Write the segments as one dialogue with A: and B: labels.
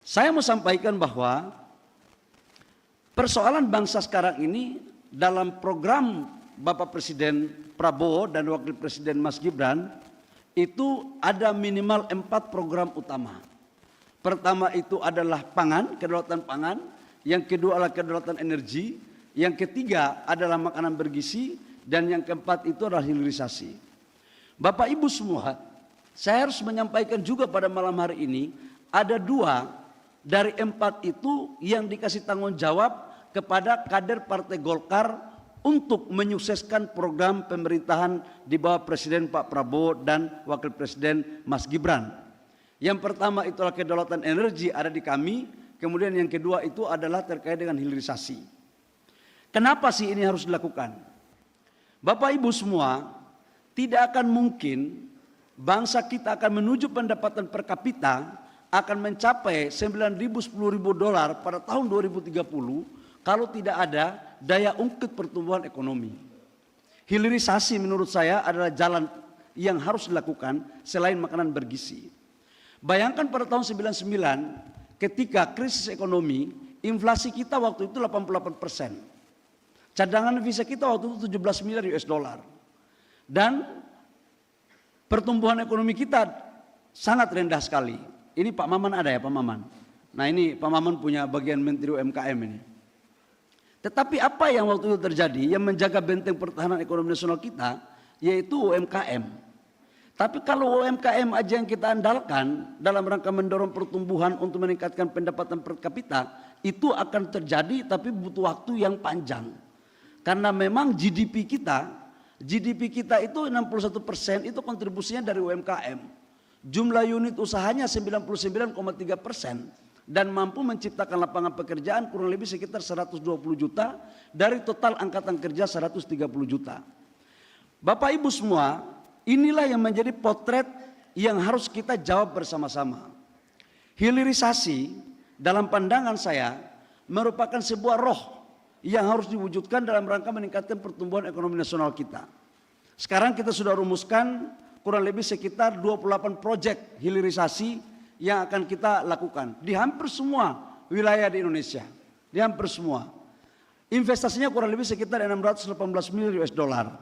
A: Saya mau sampaikan bahwa persoalan bangsa sekarang ini dalam program Bapak Presiden Prabowo dan Wakil Presiden Mas Gibran itu ada minimal 4 program utama. Pertama itu adalah pangan, kedaulatan pangan. Yang kedua adalah kedaulatan energi. Yang ketiga adalah makanan bergizi. Dan yang keempat itu adalah hilirisasi. Bapak Ibu semua, saya harus menyampaikan juga pada malam hari ini, ada 2 dari 4 itu yang dikasih tanggung jawab kepada kader Partai Golkar untuk menyukseskan program pemerintahan di bawah Presiden Pak Prabowo dan Wakil Presiden Mas Gibran. Yang pertama itu adalah kedaulatan energi ada di kami, kemudian yang kedua itu adalah terkait dengan hilirisasi. Kenapa sih ini harus dilakukan? Bapak Ibu semua, tidak akan mungkin bangsa kita akan menuju pendapatan per kapita akan mencapai 9.000 10.000 dolar pada tahun 2030 kalau tidak ada daya ungkit pertumbuhan ekonomi. Hilirisasi menurut saya adalah jalan yang harus dilakukan selain makanan bergizi. Bayangkan pada tahun 99 ketika krisis ekonomi, inflasi kita waktu itu 88%. Cadangan devisa kita waktu itu 17 miliar US dollar. Dan pertumbuhan ekonomi kita sangat rendah sekali. Ini Pak Maman ada ya, Pak Maman? Nah ini Pak Maman punya bagian Menteri UMKM ini. Tetapi apa yang waktu itu terjadi yang menjaga benteng pertahanan ekonomi nasional kita, yaitu UMKM. Tapi kalau UMKM aja yang kita andalkan dalam rangka mendorong pertumbuhan untuk meningkatkan pendapatan per kapita, itu akan terjadi tapi butuh waktu yang panjang. Karena memang GDP kita itu 61% itu kontribusinya dari UMKM. Jumlah unit usahanya 99,3% dan mampu menciptakan lapangan pekerjaan kurang lebih sekitar 120 juta dari total angkatan kerja 130 juta. Bapak Ibu semua, inilah yang menjadi potret yang harus kita jawab bersama-sama. Hilirisasi dalam pandangan saya merupakan sebuah roh yang harus diwujudkan dalam rangka meningkatkan pertumbuhan ekonomi nasional kita. Sekarang kita sudah rumuskan kurang lebih sekitar 28 proyek hilirisasi yang akan kita lakukan di hampir semua wilayah di Indonesia. Di hampir semua. Investasinya kurang lebih sekitar 618 miliar US dollar.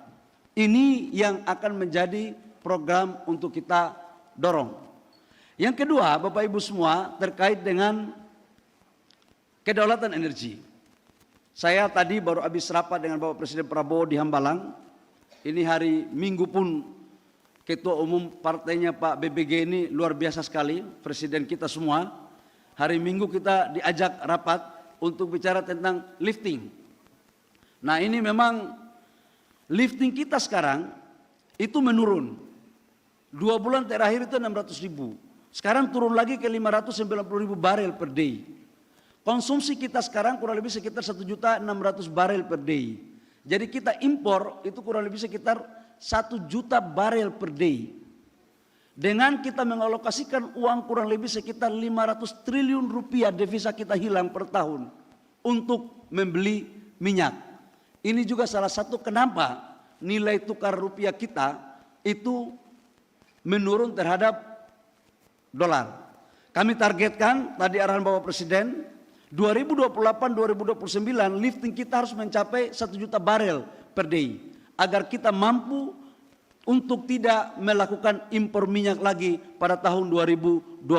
A: Ini yang akan menjadi program untuk kita dorong. Yang kedua, Bapak Ibu semua, terkait dengan kedaulatan energi. Saya tadi baru habis rapat dengan Bapak Presiden Prabowo di Hambalang. Ini hari Minggu pun Ketua Umum partainya Pak BBG ini luar biasa sekali, Presiden kita semua. Hari Minggu kita diajak rapat untuk bicara tentang lifting. Nah ini memang lifting kita sekarang itu menurun. 2 bulan terakhir itu 600.000. Sekarang turun lagi ke 590.000 barel per day. Konsumsi kita sekarang kurang lebih sekitar 1.600.000 barel per day. Jadi kita impor itu kurang lebih sekitar 1 juta barel per day. Dengan kita mengalokasikan uang kurang lebih sekitar 500 triliun rupiah devisa kita hilang per tahun untuk membeli minyak. Ini juga salah satu kenapa nilai tukar rupiah kita itu menurun terhadap dolar. Kami targetkan tadi arahan Bapak Presiden 2028-2029 lifting kita harus mencapai 1 juta barel per day agar kita mampu untuk tidak melakukan impor minyak lagi pada tahun 2029.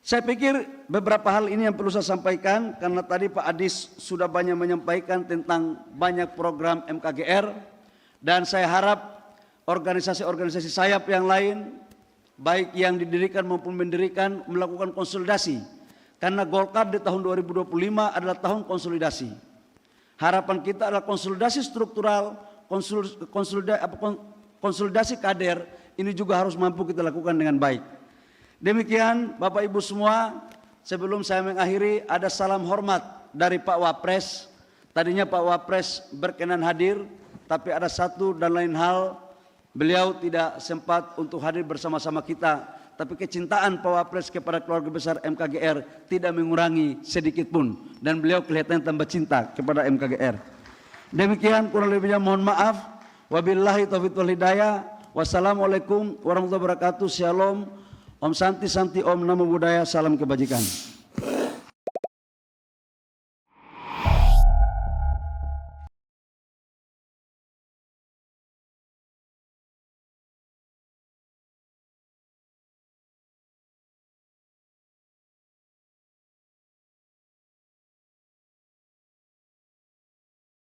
A: Saya pikir beberapa hal ini yang perlu saya sampaikan karena tadi Pak Adis sudah banyak menyampaikan tentang banyak program MKGR dan saya harap organisasi-organisasi sayap yang lain baik yang didirikan maupun mendirikan melakukan konsolidasi. Karena Golkar di tahun 2025 adalah tahun konsolidasi. Harapan kita adalah konsolidasi struktural, konsolidasi kader, ini juga harus mampu kita lakukan dengan baik. Demikian Bapak Ibu semua, sebelum saya mengakhiri ada salam hormat dari Pak Wapres. Tadinya Pak Wapres berkenan hadir, tapi ada satu dan lain hal, beliau tidak sempat untuk hadir bersama-sama kita. Tapi kecintaan Pak Wapres kepada keluarga besar MKGR tidak mengurangi sedikit pun. Dan beliau kelihatan tambah cinta kepada MKGR. Demikian kurang lebihnya mohon maaf. Wabillahi taufiq wal hidayah. Wassalamualaikum warahmatullahi wabarakatuh. Shalom. Om Santi Santi Om Namo Buddhaya, salam kebajikan.